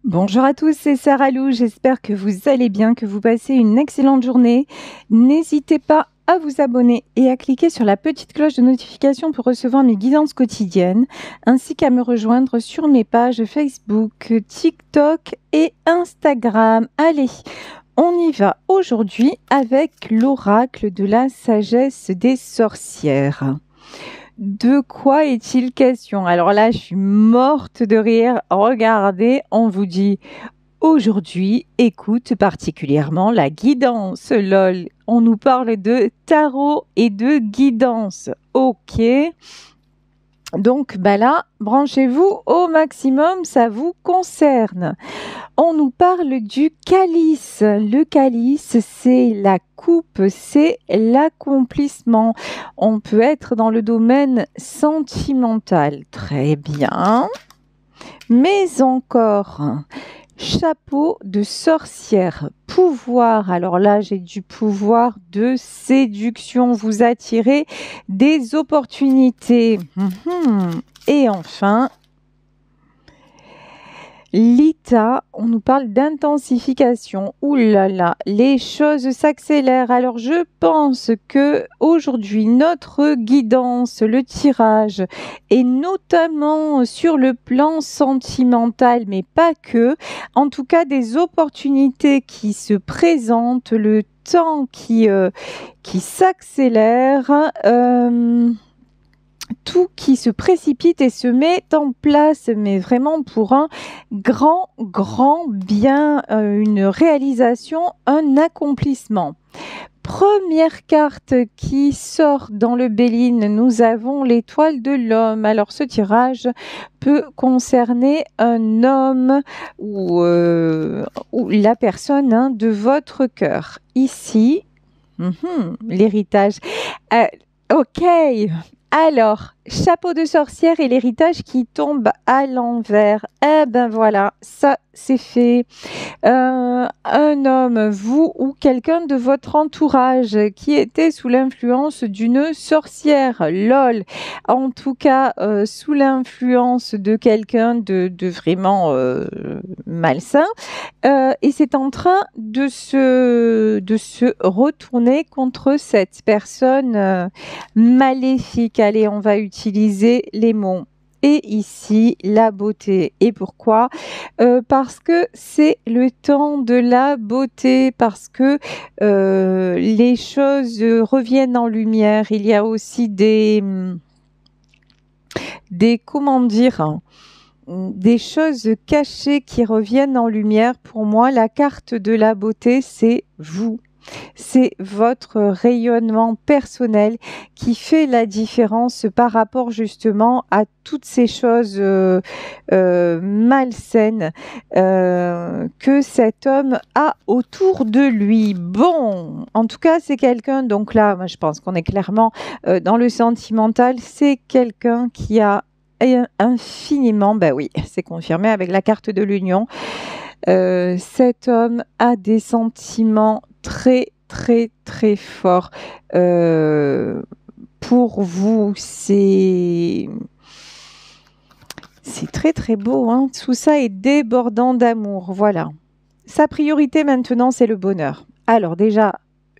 Bonjour à tous, c'est Sarah Lou. J'espère que vous allez bien, que vous passez une excellente journée. N'hésitez pas à vous abonner et à cliquer sur la petite cloche de notification pour recevoir mes guidances quotidiennes, ainsi qu'à me rejoindre sur mes pages Facebook, TikTok et Instagram. Allez, on y va aujourd'hui avec l'oracle de la sagesse des sorcières. De quoi est-il question? Alors là, je suis morte de rire. Regardez, on vous dit aujourd'hui, écoute particulièrement la guidance. Lol, on nous parle de tarot et de guidance. Ok. Donc là, branchez-vous au maximum, ça vous concerne. On nous parle du calice. Le calice, c'est la coupe, c'est l'accomplissement. On peut être dans le domaine sentimental. Très bien. Mais encore, chapeau de sorcière, pouvoir. Alors là, j'ai du pouvoir de séduction. Vous attirez des opportunités. Et enfin, Lita, on nous parle d'intensification. Ouh là là, les choses s'accélèrent. Alors je pense que aujourd'hui notre guidance, le tirage, et notamment sur le plan sentimental, mais pas que, en tout cas des opportunités qui se présentent, le temps qui s'accélère. Tout qui se précipite et se met en place, mais vraiment pour un grand bien, une réalisation, un accomplissement. Première carte qui sort dans le Béline, nous avons l'étoile de l'homme. Alors ce tirage peut concerner un homme ou la personne de votre cœur. Ici, l'héritage. Ok. Alors, chapeau de sorcière et l'héritage qui tombe à l'envers. Eh ben voilà, ça c'est fait. Un homme, vous ou quelqu'un de votre entourage qui était sous l'influence d'une sorcière, lol. En tout cas, sous l'influence de quelqu'un de vraiment malsain. Et c'est en train de se retourner contre cette personne maléfique. Allez, on va utiliser les mots. Et ici, la beauté. Et pourquoi? Parce que c'est le temps de la beauté, parce que les choses reviennent en lumière. Il y a aussi des comment dire, des choses cachées qui reviennent en lumière. Pour moi, la carte de la beauté, c'est vous. C'est votre rayonnement personnel qui fait la différence par rapport justement à toutes ces choses malsaines que cet homme a autour de lui. Bon, en tout cas, c'est quelqu'un, donc là, moi, je pense qu'on est clairement dans le sentimental, c'est quelqu'un qui a infiniment, ben oui, c'est confirmé avec la carte de l'union. Cet homme a des sentiments très forts pour vous. C'est très beau, hein. Tout ça est débordant d'amour. Voilà. Sa priorité maintenant, c'est le bonheur. Alors déjà,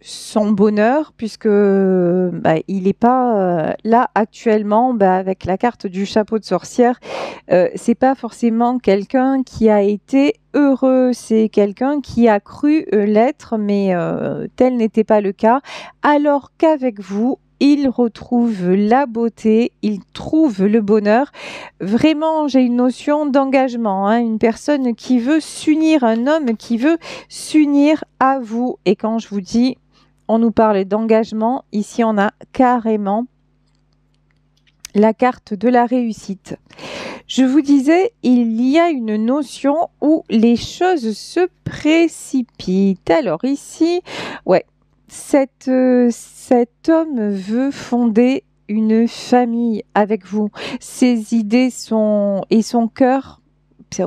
son bonheur, puisque il n'est pas là actuellement avec la carte du chapeau de sorcière. C'est pas forcément quelqu'un qui a été heureux, c'est quelqu'un qui a cru l'être, mais tel n'était pas le cas. Alors qu'avec vous, il retrouve la beauté, il trouve le bonheur. Vraiment, j'ai une notion d'engagement, hein, une personne qui veut s'unir, un homme qui veut s'unir à vous. Et quand je vous dis, on nous parle d'engagement, ici on a carrément la carte de la réussite. Je vous disais, il y a une notion où les choses se précipitent. Alors ici, ouais, cet homme veut fonder une famille avec vous. Ses idées et son cœur,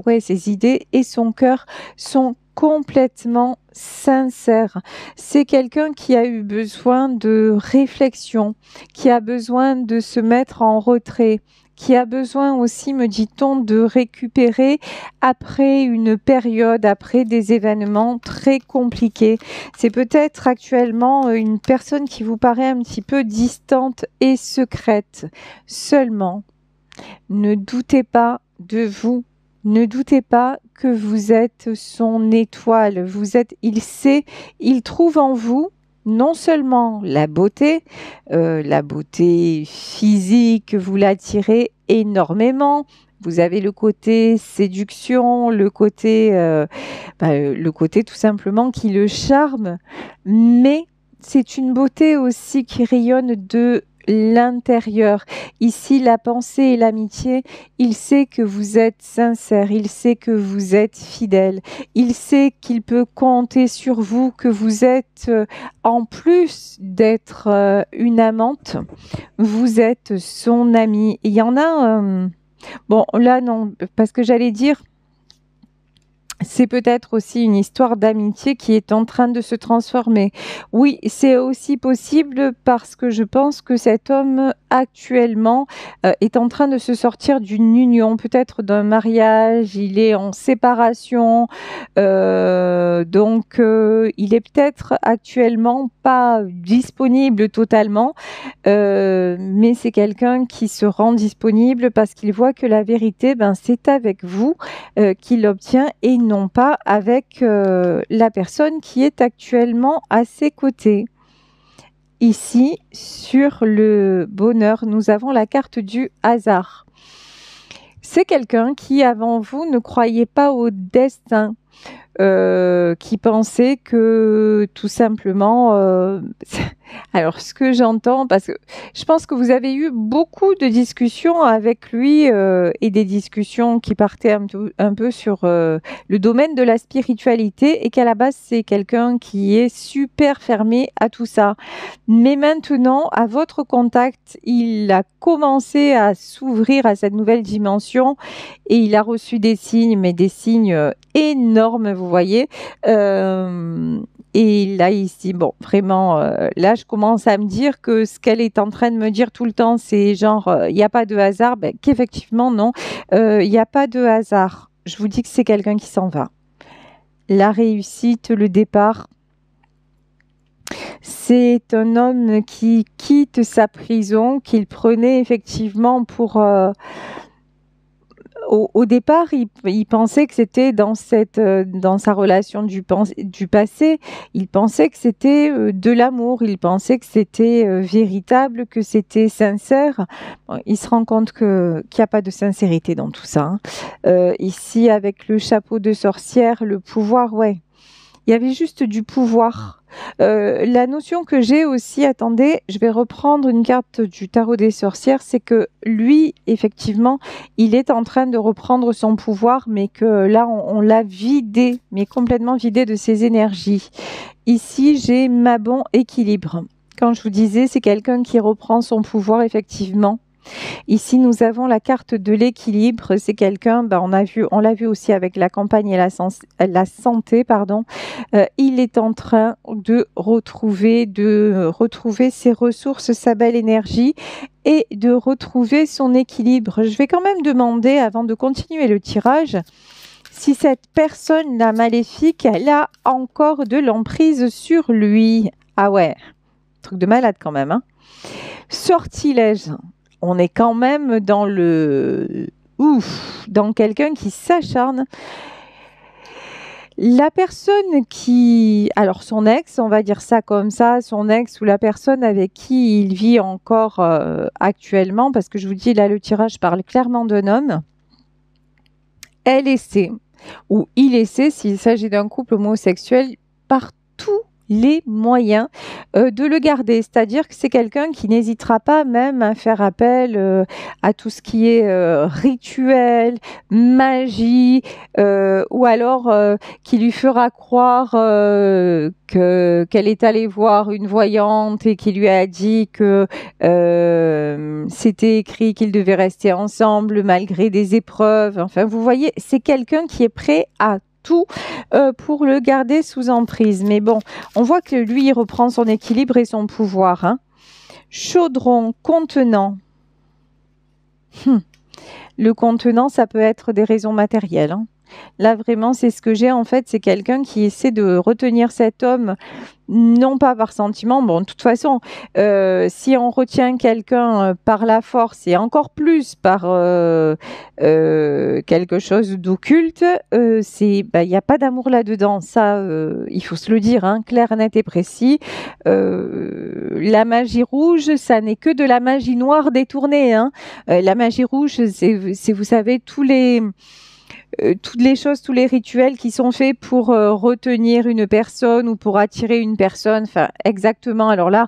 ouais, ses idées et son cœur sont complètement sincères. C'est quelqu'un qui a eu besoin de réflexion, qui a besoin de se mettre en retrait, qui a besoin aussi, me dit-on, de récupérer après une période, après des événements très compliqués. C'est peut-être actuellement une personne qui vous paraît un petit peu distante et secrète. Seulement, ne doutez pas de vous. Ne doutez pas que vous êtes son étoile. Il sait, il trouve en vous non seulement la beauté physique, vous l'attirez énormément. Vous avez le côté séduction, le côté tout simplement qui le charme, mais c'est une beauté aussi qui rayonne de l'intérieur. Ici, la pensée et l'amitié, il sait que vous êtes sincère, il sait que vous êtes fidèle, il sait qu'il peut compter sur vous, que vous êtes, en plus d'être une amante, vous êtes son amie. Il y en a, bon là non, parce que j'allais dire, c'est peut-être aussi une histoire d'amitié qui est en train de se transformer. Oui, c'est aussi possible parce que je pense que cet homme actuellement est en train de se sortir d'une union, peut-être d'un mariage, il est en séparation, donc il est peut-être actuellement pas disponible totalement, mais c'est quelqu'un qui se rend disponible parce qu'il voit que la vérité, c'est avec vous qu'il l'obtient et non pas avec la personne qui est actuellement à ses côtés. Ici, sur le bonheur, nous avons la carte du hasard. C'est quelqu'un qui, avant vous, ne croyait pas au destin, qui pensait que tout simplement... alors, ce que j'entends, parce que je pense que vous avez eu beaucoup de discussions avec lui et des discussions qui partaient un peu sur le domaine de la spiritualité et qu'à la base, c'est quelqu'un qui est super fermé à tout ça. Mais maintenant, à votre contact, il a commencé à s'ouvrir à cette nouvelle dimension et il a reçu des signes, mais des signes énormes, vous voyez. Et là, ici, bon, vraiment, là, je commence à me dire que ce qu'elle est en train de me dire tout le temps, c'est genre, il n'y a pas de hasard, qu'effectivement, non, il n'y a pas de hasard. Je vous dis que c'est quelqu'un qui s'en va. La réussite, le départ, c'est un homme qui quitte sa prison, qu'il prenait effectivement pour... Au départ, il pensait que c'était dans sa relation du passé, il pensait que c'était de l'amour, il pensait que c'était véritable, que c'était sincère. Bon, il se rend compte qu'il n'y a pas de sincérité dans tout ça. Ici, avec le chapeau de sorcière, le pouvoir, ouais. Il y avait juste du pouvoir. La notion que j'ai aussi, attendez, je vais reprendre une carte du tarot des sorcières, c'est que lui, effectivement, il est en train de reprendre son pouvoir, mais que là, on l'a vidé, mais complètement vidé de ses énergies. Ici, j'ai ma bon équilibre. Quand je vous disais, c'est quelqu'un qui reprend son pouvoir, effectivement. Ici, nous avons la carte de l'équilibre. C'est quelqu'un, on l'a vu aussi avec la campagne et la santé, pardon. Il est en train de retrouver ses ressources, sa belle énergie et de retrouver son équilibre. Je vais quand même demander, avant de continuer le tirage, si cette personne, la maléfique, elle a encore de l'emprise sur lui. Ah ouais, truc de malade quand même, hein. Sortilège. On est quand même dans dans quelqu'un qui s'acharne. La personne alors son ex, on va dire ça comme ça, son ex ou la personne avec qui il vit encore actuellement, parce que je vous dis là, le tirage parle clairement d'un homme. Elle essaie, ou il essaie, s'il s'agit d'un couple homosexuel, par tous les moyens de le garder. C'est-à-dire que c'est quelqu'un qui n'hésitera pas même à faire appel à tout ce qui est rituel, magie, ou alors qui lui fera croire qu'elle est allée voir une voyante et qui lui a dit que c'était écrit qu'ils devaient rester ensemble malgré des épreuves. Enfin, vous voyez, c'est quelqu'un qui est prêt à tout pour le garder sous emprise. Mais bon, on voit que lui, il reprend son équilibre et son pouvoir. Hein. Chaudron contenant. Le contenant, ça peut être des raisons matérielles, hein. Là, vraiment, c'est ce que j'ai en fait. C'est quelqu'un qui essaie de retenir cet homme, non pas par sentiment. Bon, de toute façon, si on retient quelqu'un par la force et encore plus par quelque chose d'occulte, il n'y a pas d'amour là-dedans. Ça, il faut se le dire, hein, clair, net et précis. La magie rouge, ça n'est que de la magie noire détournée, hein. La magie rouge, c'est vous savez, toutes les choses, tous les rituels qui sont faits pour retenir une personne ou pour attirer une personne. Enfin, exactement. Alors là,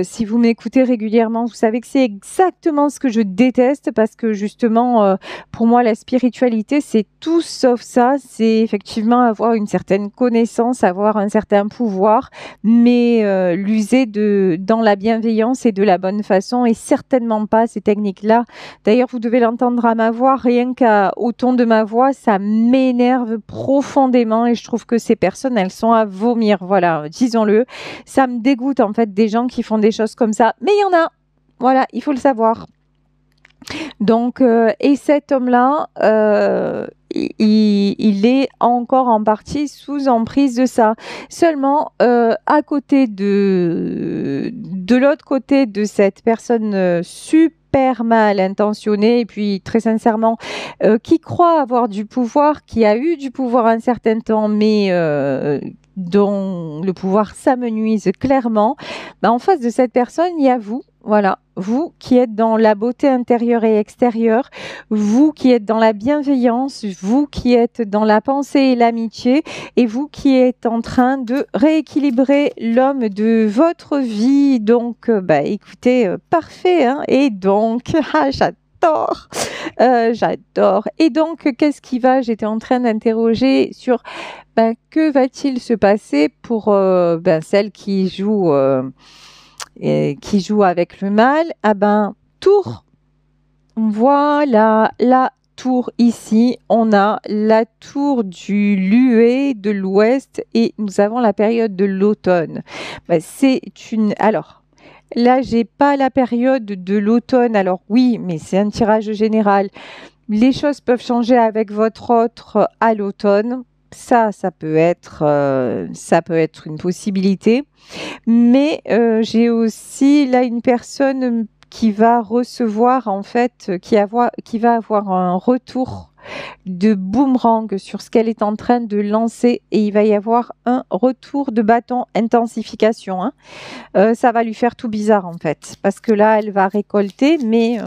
si vous m'écoutez régulièrement, vous savez que c'est exactement ce que je déteste parce que justement, pour moi, la spiritualité, c'est tout sauf ça. C'est effectivement avoir une certaine connaissance, avoir un certain pouvoir, mais l'user dans la bienveillance et de la bonne façon et certainement pas ces techniques-là. D'ailleurs, vous devez l'entendre à ma voix, rien qu'au ton de ma voix, ça m'énerve profondément et je trouve que ces personnes, elles sont à vomir. Voilà, disons-le. Ça me dégoûte en fait des gens qui font des choses comme ça. Mais il y en a. Voilà, il faut le savoir. Donc, et cet homme-là, il est encore en partie sous emprise de ça. Seulement, à côté de l'autre côté de cette personne super mal intentionnée et puis très sincèrement qui croit avoir du pouvoir, qui a eu du pouvoir un certain temps, mais dont le pouvoir s'amenuise clairement, en face de cette personne, il y a vous. Voilà, vous qui êtes dans la beauté intérieure et extérieure, vous qui êtes dans la bienveillance, vous qui êtes dans la pensée et l'amitié, et vous qui êtes en train de rééquilibrer l'homme de votre vie. Donc, écoutez, parfait, hein. Et donc, j'adore. J'adore. Et donc, qu'est-ce qui va? J'étais en train d'interroger sur que va-t-il se passer pour celle qui joue avec le mal. Tour. Voilà, la tour ici. On a la tour du Lué de l'Ouest et nous avons la période de l'automne. Alors, là, j'ai pas la période de l'automne. Alors oui, mais c'est un tirage général. Les choses peuvent changer avec votre autre à l'automne. Ça peut être une possibilité. Mais j'ai aussi là une personne qui va recevoir en fait, qui va avoir un retour de boomerang sur ce qu'elle est en train de lancer et il va y avoir un retour de bâton intensification, hein. Ça va lui faire tout bizarre en fait parce que là elle va récolter mais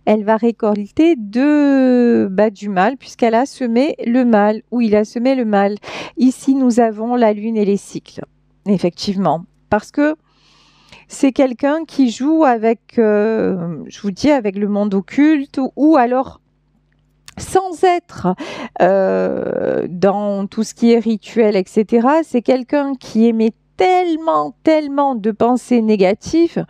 elle va récolter du mal puisqu'elle a semé le mal ou il a semé le mal. Ici nous avons la lune et les cycles, effectivement, parce que c'est quelqu'un qui joue avec je vous dis avec le monde occulte ou alors sans être dans tout ce qui est rituel, etc. C'est quelqu'un qui émet tellement de pensées négatives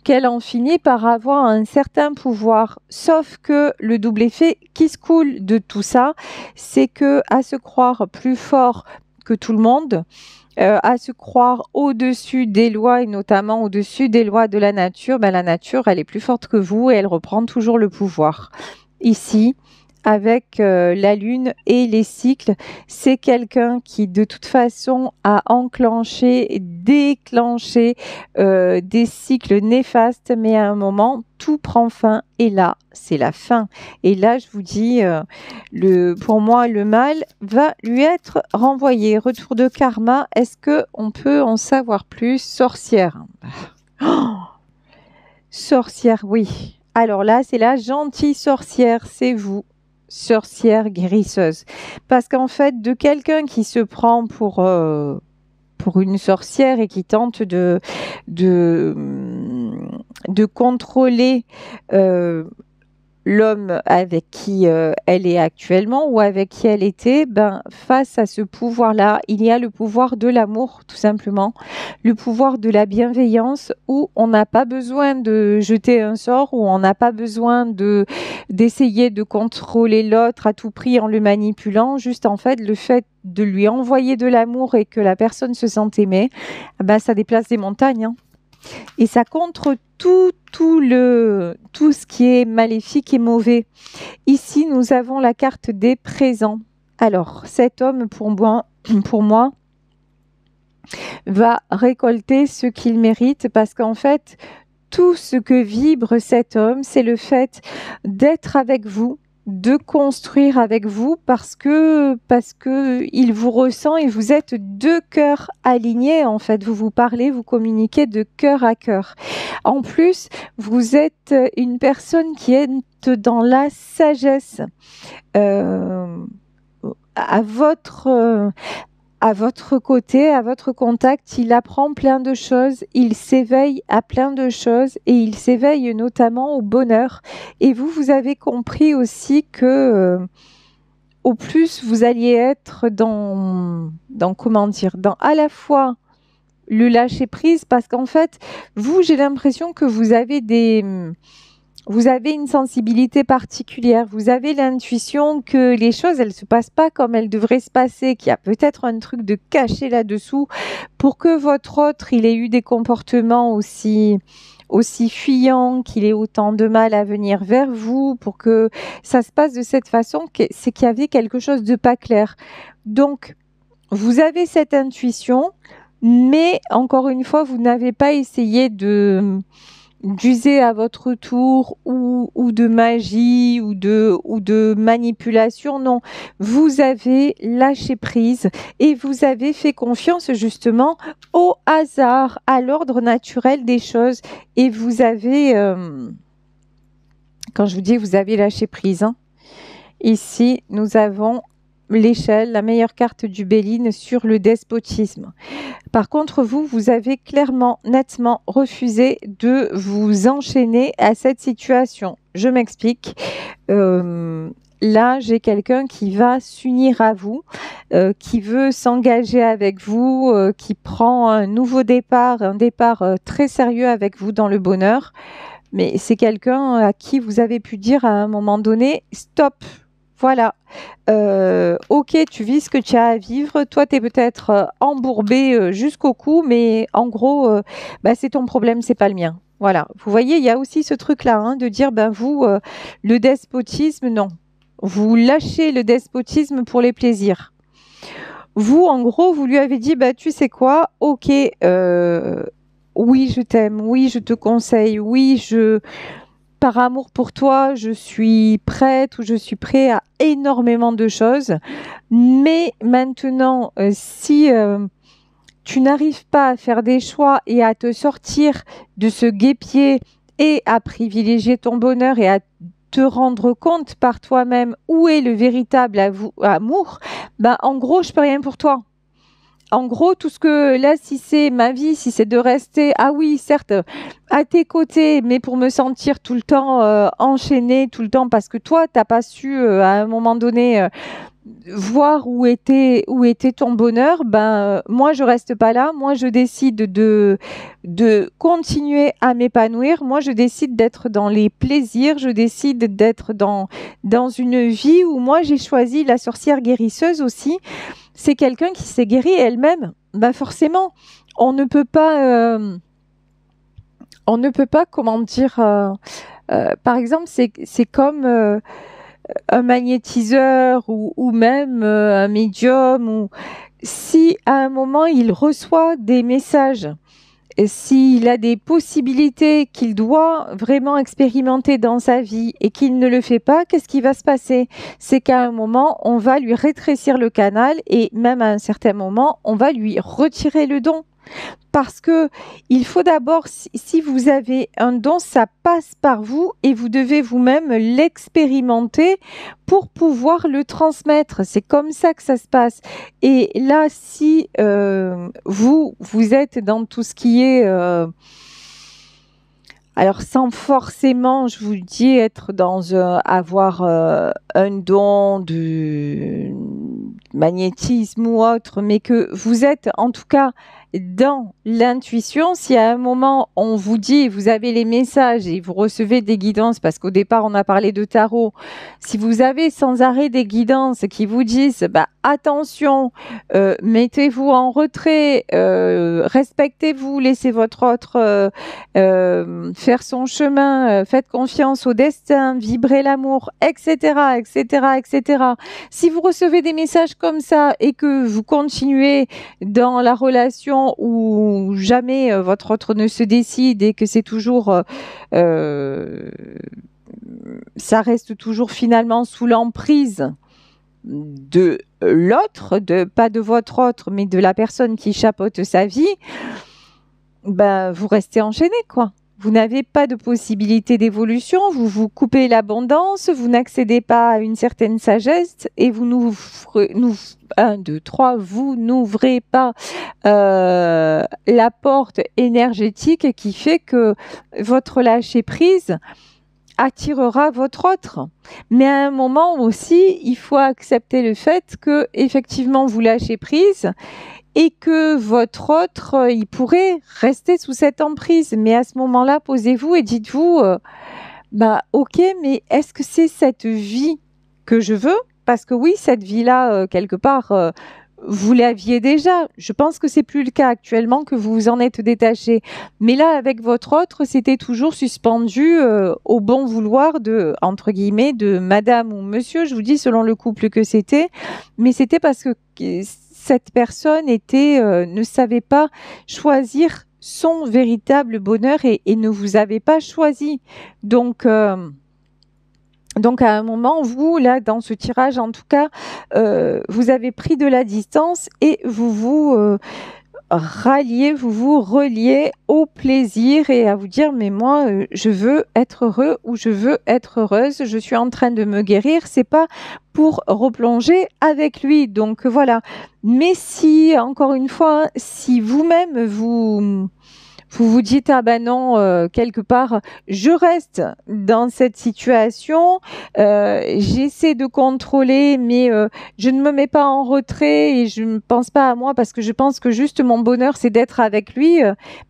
qu'elle en finit par avoir un certain pouvoir. Sauf que le double effet qui se coule de tout ça, c'est que à se croire plus fort que tout le monde, à se croire au-dessus des lois et notamment au-dessus des lois de la nature, la nature, elle est plus forte que vous et elle reprend toujours le pouvoir. Ici, avec la lune et les cycles, c'est quelqu'un qui de toute façon a déclenché des cycles néfastes, mais à un moment, tout prend fin et là, c'est la fin. Et là, je vous dis, pour moi, le mal va lui être renvoyé. Retour de karma, est-ce qu'on peut en savoir plus? Sorcière. Oh, sorcière, oui. Alors là, c'est la gentille sorcière, c'est vous. Sorcière guérisseuse. Parce qu'en fait, de quelqu'un qui se prend pour une sorcière et qui tente de contrôler l'homme avec qui elle est actuellement ou avec qui elle était, face à ce pouvoir-là, il y a le pouvoir de l'amour, tout simplement, le pouvoir de la bienveillance où on n'a pas besoin de jeter un sort, où on n'a pas besoin d'essayer de contrôler l'autre à tout prix en le manipulant, juste en fait, le fait de lui envoyer de l'amour et que la personne se sente aimée, ça déplace des montagnes, hein. Et ça contre tout ce qui est maléfique et mauvais. Ici, nous avons la carte des présents. Alors, cet homme, pour moi, va récolter ce qu'il mérite parce qu'en fait, tout ce que vibre cet homme, c'est le fait d'être avec vous, de construire avec vous parce que il vous ressent et vous êtes deux cœurs alignés en fait. Vous vous parlez, vous communiquez de cœur à cœur. En plus, vous êtes une personne qui est dans la sagesse. À votre côté, à votre contact, il apprend plein de choses, il s'éveille à plein de choses et il s'éveille notamment au bonheur. Et vous avez compris aussi que au plus vous alliez être dans comment dire, dans à la fois le lâcher prise parce qu'en fait, j'ai l'impression que vous avez une sensibilité particulière, vous avez l'intuition que les choses, elles se passent pas comme elles devraient se passer, qu'il y a peut-être un truc de caché là-dessous pour que votre autre, il ait eu des comportements aussi fuyants, qu'il ait autant de mal à venir vers vous, pour que ça se passe de cette façon, c'est qu'il y avait quelque chose de pas clair. Donc, vous avez cette intuition, mais encore une fois, vous n'avez pas essayé d'user à votre tour ou de magie ou de manipulation. Non, vous avez lâché prise et vous avez fait confiance justement au hasard, à l'ordre naturel des choses. Et vous avez, quand je vous dis vous avez lâché prise, hein, ici nous avons l'échelle, la meilleure carte du Béline sur le despotisme. Par contre, vous avez clairement, nettement refusé de vous enchaîner à cette situation. Je m'explique. Là, j'ai quelqu'un qui va s'unir à vous, qui veut s'engager avec vous, qui prend un nouveau départ, un départ très sérieux avec vous dans le bonheur. Mais c'est quelqu'un à qui vous avez pu dire à un moment donné, stop. Voilà, ok, tu vis ce que tu as à vivre. Toi, tu es peut-être embourbé jusqu'au cou, mais en gros, c'est ton problème, c'est pas le mien. Voilà, vous voyez, il y a aussi ce truc-là, hein, de dire, le despotisme, non. Vous lâchez le despotisme pour les plaisirs. Vous, en gros, vous lui avez dit, tu sais quoi, ok, oui, je t'aime, oui, je te conseille, oui, par amour pour toi, je suis prête ou je suis prêt à énormément de choses. Mais maintenant, si tu n'arrives pas à faire des choix et à te sortir de ce guêpier et à privilégier ton bonheur et à te rendre compte par toi-même où est le véritable amour, en gros, je peux rien pour toi. En gros, tout ce que là, si c'est ma vie, si c'est de rester, ah oui, certes, à tes côtés, mais pour me sentir tout le temps enchaînée, tout le temps, parce que toi, t'as pas su à un moment donné voir où était ton bonheur. Moi, je reste pas là. Moi, je décide de continuer à m'épanouir. Moi, je décide d'être dans les plaisirs. Je décide d'être dans une vie où moi, j'ai choisi la sorcière guérisseuse aussi. C'est quelqu'un qui s'est guéri elle-même. Forcément, on ne peut pas, comment dire, par exemple, c'est comme un magnétiseur ou même un médium. Ou si à un moment il reçoit des messages, et s'il a des possibilités qu'il doit vraiment expérimenter dans sa vie et qu'il ne le fait pas, qu'est-ce qui va se passer? C'est qu'à un moment, on va lui rétrécir le canal et même à un certain moment, on va lui retirer le don. Parce que il faut d'abord, si vous avez un don, ça passe par vous et vous devez vous-même l'expérimenter pour pouvoir le transmettre. C'est comme ça que ça se passe. Et là, si vous êtes dans tout ce qui est... alors sans forcément, je vous le dis, être avoir un don de magnétisme ou autre, mais que vous êtes en tout cas dans l'intuition. Si à un moment on vous dit, vous avez les messages et vous recevez des guidances, parce qu'au départ on a parlé de tarot, si vous avez sans arrêt des guidances qui vous disent bah, attention, mettez-vous en retrait, respectez-vous, laissez votre autre faire son chemin, faites confiance au destin, vibrez l'amour, etc., etc., etc. Si vous recevez des messages comme ça et que vous continuez dans la relation où jamais votre autre ne se décide et que c'est toujours ça reste toujours finalement sous l'emprise de l'autre, pas de votre autre, mais de la personne qui chapeaute sa vie, ben, vous restez enchaîné, quoi. Vous n'avez pas de possibilité d'évolution, vous vous coupez l'abondance, vous n'accédez pas à une certaine sagesse et vous vous n'ouvrez pas la porte énergétique qui fait que votre lâcher prise attirera votre autre. Mais à un moment aussi, il faut accepter le fait que effectivement vous lâchez prise et que votre autre, il pourrait rester sous cette emprise. Mais à ce moment-là, posez-vous et dites-vous, bah ok, mais est-ce que c'est cette vie que je veux? Parce que oui, cette vie-là, quelque part, vous l'aviez déjà. Je pense que c'est plus le cas actuellement, que vous vous en êtes détaché. Mais là, avec votre autre, c'était toujours suspendu au bon vouloir de, entre guillemets, de madame ou monsieur, je vous dis, selon le couple que c'était. Mais c'était parce que cette personne ne savait pas choisir son véritable bonheur et ne vous avait pas choisi. Donc à un moment, vous, là, dans ce tirage, en tout cas, vous avez pris de la distance et vous vous reliez au plaisir et à vous dire, mais moi, je veux être heureux ou je veux être heureuse, je suis en train de me guérir, c'est pas pour replonger avec lui. Donc voilà. Mais si, encore une fois, si vous-même, vous dites, ah ben non, quelque part, je reste dans cette situation, j'essaie de contrôler, mais je ne me mets pas en retrait et je ne pense pas à moi parce que je pense que juste mon bonheur, c'est d'être avec lui.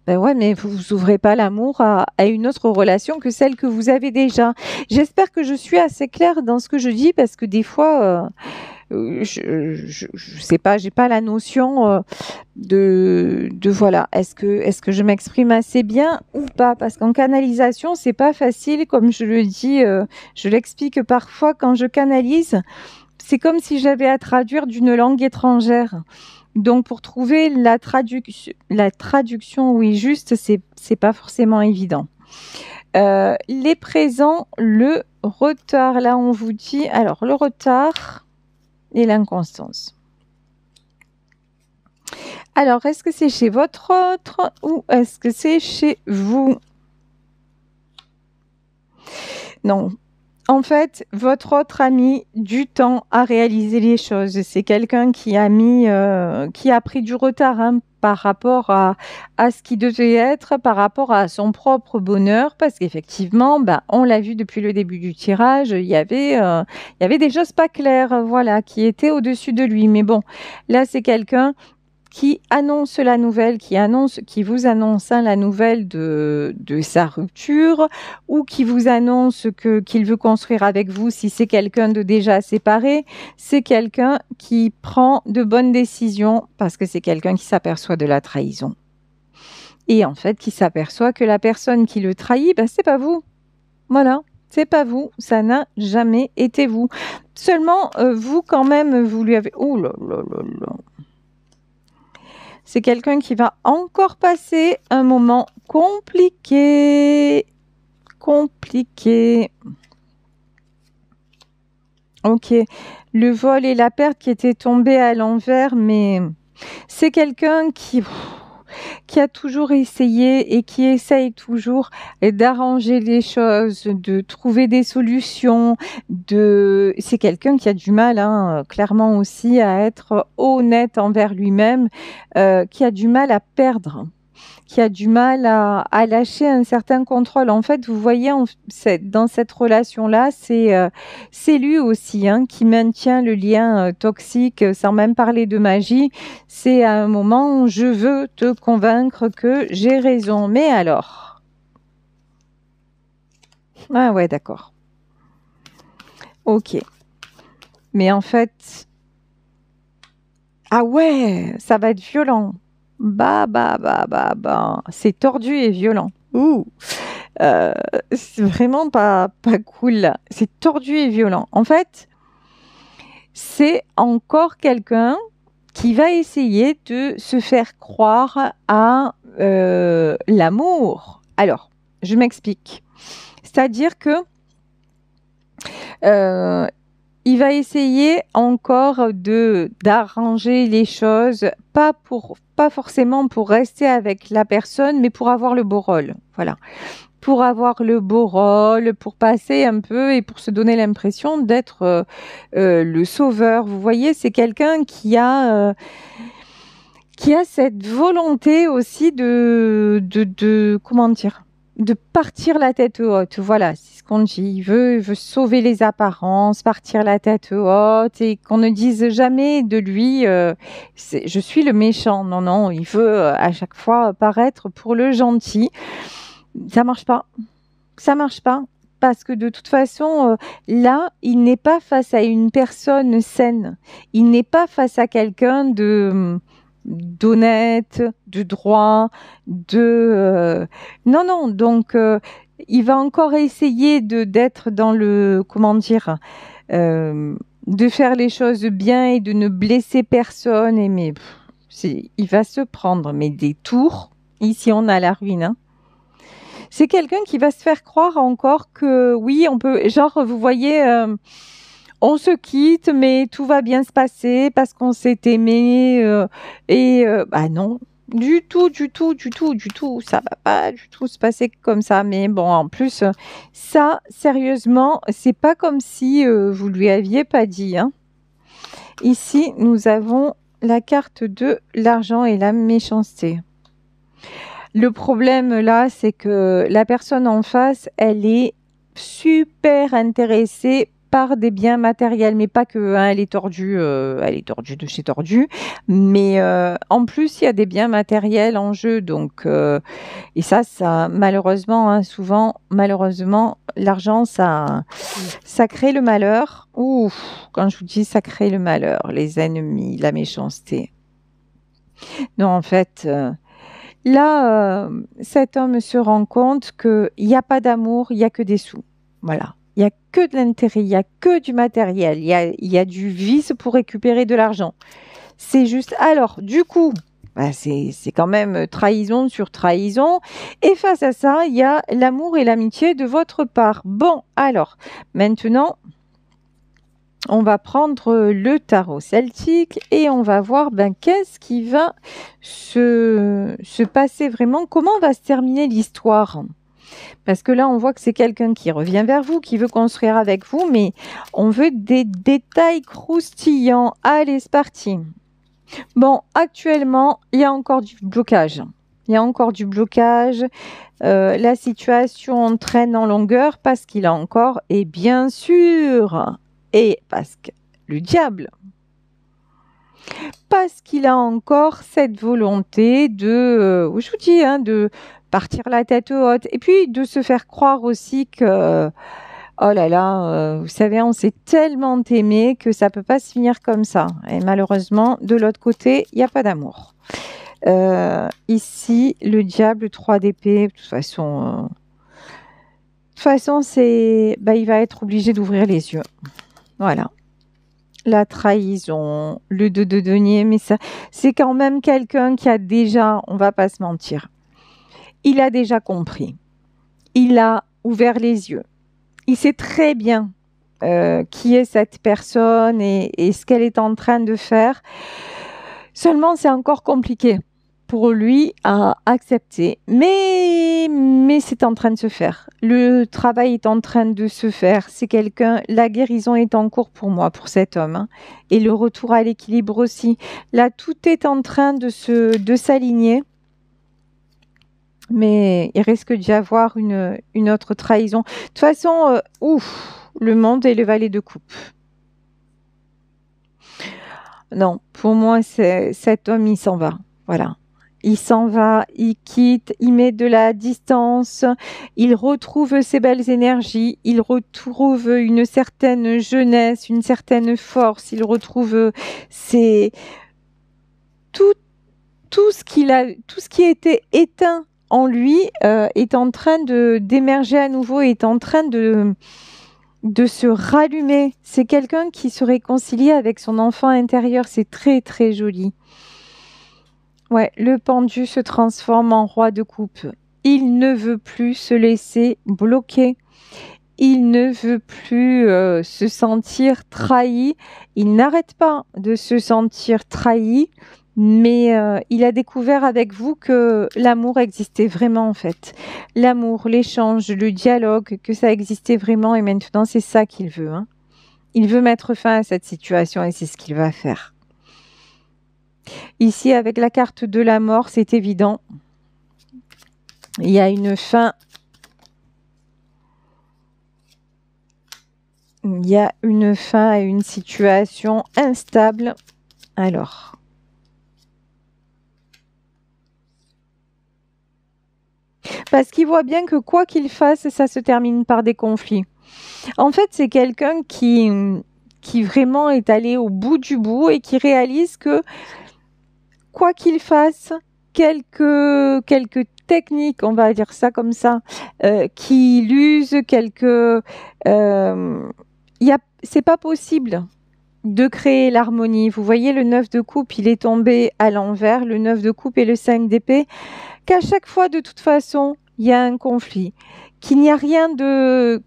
Ben ouais, mais vous ouvrez pas l'amour à une autre relation que celle que vous avez déjà. J'espère que je suis assez claire dans ce que je dis parce que des fois... je sais pas, j'ai pas la notion de voilà, est-ce que je m'exprime assez bien ou pas, parce qu'en canalisation c'est pas facile, comme je le dis, je l'explique parfois quand je canalise, c'est comme si j'avais à traduire d'une langue étrangère. Donc pour trouver la traduction oui juste, c'est pas forcément évident. Les présents, le retard, là on vous dit, alors le retard et l'inconstance. Alors, est-ce que c'est chez votre autre ou est-ce que c'est chez vous? Non. En fait, votre autre a mis du temps à réaliser les choses. C'est quelqu'un qui a pris du retard, hein, par rapport à ce qui devait être, par rapport à son propre bonheur, parce qu'effectivement, on l'a vu depuis le début du tirage, il y avait des choses pas claires, voilà, qui étaient au-dessus de lui. Mais bon, là, c'est quelqu'un qui annonce la nouvelle, qui vous annonce la nouvelle de sa rupture, ou qui vous annonce qu'il veut construire avec vous si c'est quelqu'un de déjà séparé. C'est quelqu'un qui prend de bonnes décisions parce que c'est quelqu'un qui s'aperçoit de la trahison. Et en fait, qui s'aperçoit que la personne qui le trahit, c'est pas vous. Voilà. C'est pas vous, ça n'a jamais été vous. Seulement, vous quand même, vous lui avez... Oh là là là là. C'est quelqu'un qui va encore passer un moment compliqué. Compliqué. Ok. Le vol et la perte qui étaient tombés à l'envers, mais c'est quelqu'un qui a toujours essayé et qui essaye toujours d'arranger les choses, de trouver des solutions. C'est quelqu'un qui a du mal, hein, clairement aussi, à être honnête envers lui-même, qui a du mal à perdre. qui a du mal à lâcher un certain contrôle. En fait, vous voyez, dans cette relation-là, c'est lui aussi hein, qui maintient le lien toxique, sans même parler de magie. C'est à un moment où je veux te convaincre que j'ai raison. Mais alors? Ah ouais, d'accord. Ok. Mais en fait... Ah ouais, ça va être violent. C'est tordu et violent. Ouh, euh, c'est vraiment pas cool là. C'est tordu et violent. En fait, c'est encore quelqu'un qui va essayer de se faire croire à l'amour. Alors, je m'explique. C'est-à-dire que euh, il va essayer encore d'arranger les choses, pas forcément pour rester avec la personne, mais pour avoir le beau rôle. Voilà. Pour avoir le beau rôle, pour passer un peu et pour se donner l'impression d'être le sauveur. Vous voyez, c'est quelqu'un qui a cette volonté aussi comment dire, de partir la tête haute. Voilà, c'est ce qu'on dit. Il veut sauver les apparences, partir la tête haute et qu'on ne dise jamais de lui, je suis le méchant. Non, non, il veut à chaque fois paraître pour le gentil. Ça marche pas. Ça marche pas. Parce que de toute façon, là, il n'est pas face à une personne saine. Il n'est pas face à quelqu'un d'honnête, de droit, non, non. Donc, il va encore essayer d'être dans le, comment dire, de faire les choses bien et de ne blesser personne. Il va se prendre mais des tours. Ici, on a la ruine. Hein. C'est quelqu'un qui va se faire croire encore que oui, on peut, genre, vous voyez, on se quitte, mais tout va bien se passer parce qu'on s'est aimé. Bah non, du tout, ça va pas du tout se passer comme ça. Mais bon, en plus, ça, sérieusement, c'est pas comme si vous lui aviez pas dit. Hein. Ici, nous avons la carte de l'argent et la méchanceté. Le problème là, c'est que la personne en face, elle est super intéressée par des biens matériels, mais pas que, hein, elle est tordue de chez tordue, mais en plus il y a des biens matériels en jeu, donc et ça malheureusement, hein, souvent malheureusement l'argent ça crée le malheur. Ouf, quand je vous dis ça crée le malheur, les ennemis, la méchanceté. Non en fait. Là, cet homme se rend compte qu'il n'y a pas d'amour, il n'y a que des sous. Voilà. Il n'y a que de l'intérêt, il n'y a que du matériel, il y a du vice pour récupérer de l'argent. C'est juste. Alors, du coup, bah, c'est quand même trahison sur trahison. Et face à ça, il y a l'amour et l'amitié de votre part. Bon, alors, maintenant, on va prendre le tarot celtique et on va voir qu'est-ce qui va se passer vraiment, comment va se terminer l'histoire. Parce que là, on voit que c'est quelqu'un qui revient vers vous, qui veut construire avec vous, mais on veut des détails croustillants. Allez, c'est parti. Bon, actuellement, il y a encore du blocage. Il y a encore du blocage. La situation traîne en longueur parce qu'il a encore, et bien sûr... Et parce que le diable, parce qu'il a encore cette volonté je vous dis, hein, de partir la tête haute et puis de se faire croire aussi que, oh là là, vous savez, on s'est tellement aimé que ça peut pas se finir comme ça. Et malheureusement, de l'autre côté, il n'y a pas d'amour. Ici, le diable, 3 d'épée, de toute façon, c'est, il va être obligé d'ouvrir les yeux. Voilà. La trahison, le 2 de denier, mais ça, c'est quand même quelqu'un qui a déjà, on va pas se mentir, il a déjà compris. Il a ouvert les yeux. Il sait très bien qui est cette personne et ce qu'elle est en train de faire. Seulement, c'est encore compliqué pour lui à accepter. Mais c'est en train de se faire. Le travail est en train de se faire. C'est quelqu'un, la guérison est en cours pour moi, pour cet homme. Hein. Et le retour à l'équilibre aussi. Là, tout est en train de s'aligner. Mais il risque d'y avoir une autre trahison. De toute façon, le monde est le valet de coupe. Non, pour moi, cet homme, il s'en va. Voilà. Il s'en va, il quitte, il met de la distance, il retrouve ses belles énergies, il retrouve une certaine jeunesse, une certaine force, il retrouve ses... tout, tout ce qui était éteint en lui est en train d'émerger à nouveau, est en train de se rallumer. C'est quelqu'un qui se réconcilie avec son enfant intérieur. C'est très, très joli. Ouais, le pendu se transforme en roi de coupe. Il ne veut plus se laisser bloquer. Il ne veut plus se sentir trahi. Il n'arrête pas de se sentir trahi. Mais il a découvert avec vous que l'amour existait vraiment en fait. L'amour, l'échange, le dialogue, que ça existait vraiment et maintenant c'est ça qu'il veut. Hein. Il veut mettre fin à cette situation et c'est ce qu'il va faire. Ici avec la carte de la mort, c'est évident. Il y a une fin. Il y a une fin à une situation instable. Alors... Parce qu'il voit bien que quoi qu'il fasse, ça se termine par des conflits. En fait, c'est quelqu'un qui vraiment est allé au bout du bout et qui réalise que quoi qu'il fasse, quelques techniques, on va dire ça comme ça, qui l'usent, c'est pas possible de créer l'harmonie. Vous voyez, le 9 de coupe, il est tombé à l'envers, le 9 de coupe et le 5 d'épée, qu'à chaque fois, de toute façon, il y a un conflit, qu'il n'y a rien de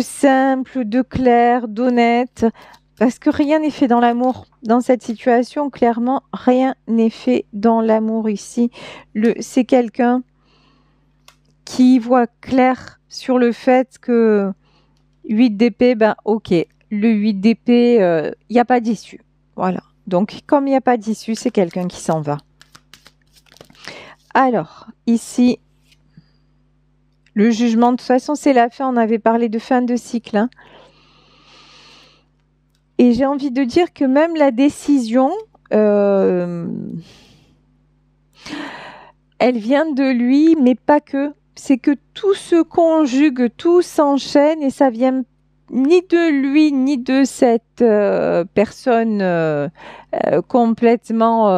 simple, de clair, d'honnête, parce que rien n'est fait dans l'amour. Dans cette situation, clairement, rien n'est fait dans l'amour ici. C'est quelqu'un qui voit clair sur le fait que 8 d'épée, ben ok, le 8 d'épée, il n'y a pas d'issue. Voilà. Donc, comme il n'y a pas d'issue, c'est quelqu'un qui s'en va. Alors, ici, le jugement, de toute façon, c'est la fin. On avait parlé de fin de cycle. Hein. Et j'ai envie de dire que même la décision, elle vient de lui, mais pas que. C'est que tout se conjugue, tout s'enchaîne et ça vient ni de lui, ni de cette personne complètement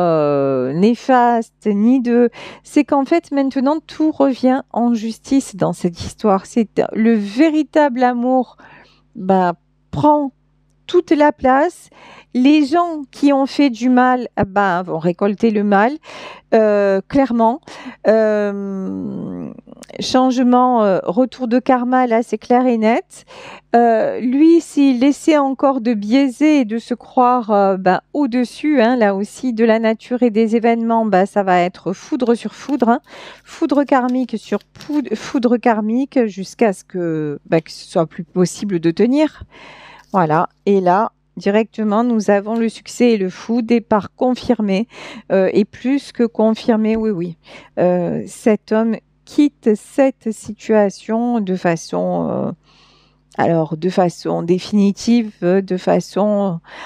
néfaste, ni de... C'est qu'en fait, maintenant, tout revient en justice dans cette histoire. C'est le véritable amour prend toute la place. Les gens qui ont fait du mal vont récolter le mal, clairement. Changement, retour de karma, là c'est clair et net. Lui, s'il essaie encore de biaiser et de se croire au-dessus, hein, là aussi, de la nature et des événements, ça va être foudre sur foudre, hein. Foudre karmique sur foudre karmique jusqu'à ce que ce soit plus possible de tenir. Voilà, et là, directement, nous avons le succès et le fou, départ confirmé, et plus que confirmé, oui. Cet homme quitte cette situation de façon définitive,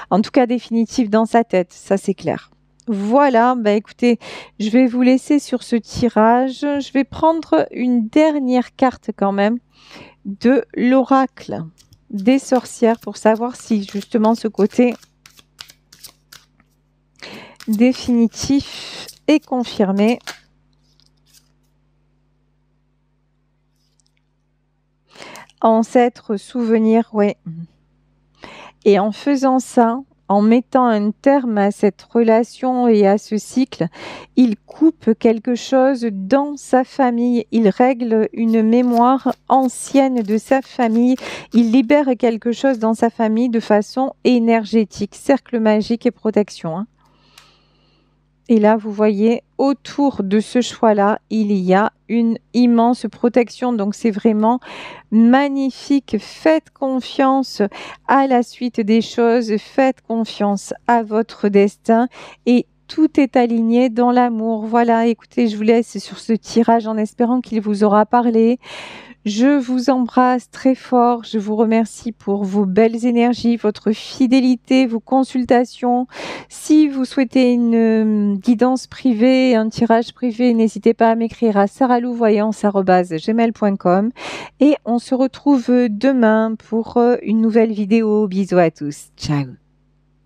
en tout cas définitive dans sa tête, ça c'est clair. Voilà, écoutez, je vais vous laisser sur ce tirage. Je vais prendre une dernière carte quand même de l'oracle des sorcières pour savoir si justement ce côté définitif est confirmé. Ancêtre, souvenir, ouais. Et en faisant ça, en mettant un terme à cette relation et à ce cycle, il coupe quelque chose dans sa famille, il règle une mémoire ancienne de sa famille, il libère quelque chose dans sa famille de façon énergétique, cercle magique et protection. Hein. Et là, vous voyez, autour de ce choix-là, il y a une immense protection. Donc, c'est vraiment magnifique. Faites confiance à la suite des choses. Faites confiance à votre destin. Et tout est aligné dans l'amour. Voilà, écoutez, je vous laisse sur ce tirage en espérant qu'il vous aura parlé. Je vous embrasse très fort. Je vous remercie pour vos belles énergies, votre fidélité, vos consultations. Si vous souhaitez une guidance privée, un tirage privé, n'hésitez pas à m'écrire à saralouvoyance@gmail.com et on se retrouve demain pour une nouvelle vidéo. Bisous à tous. Ciao.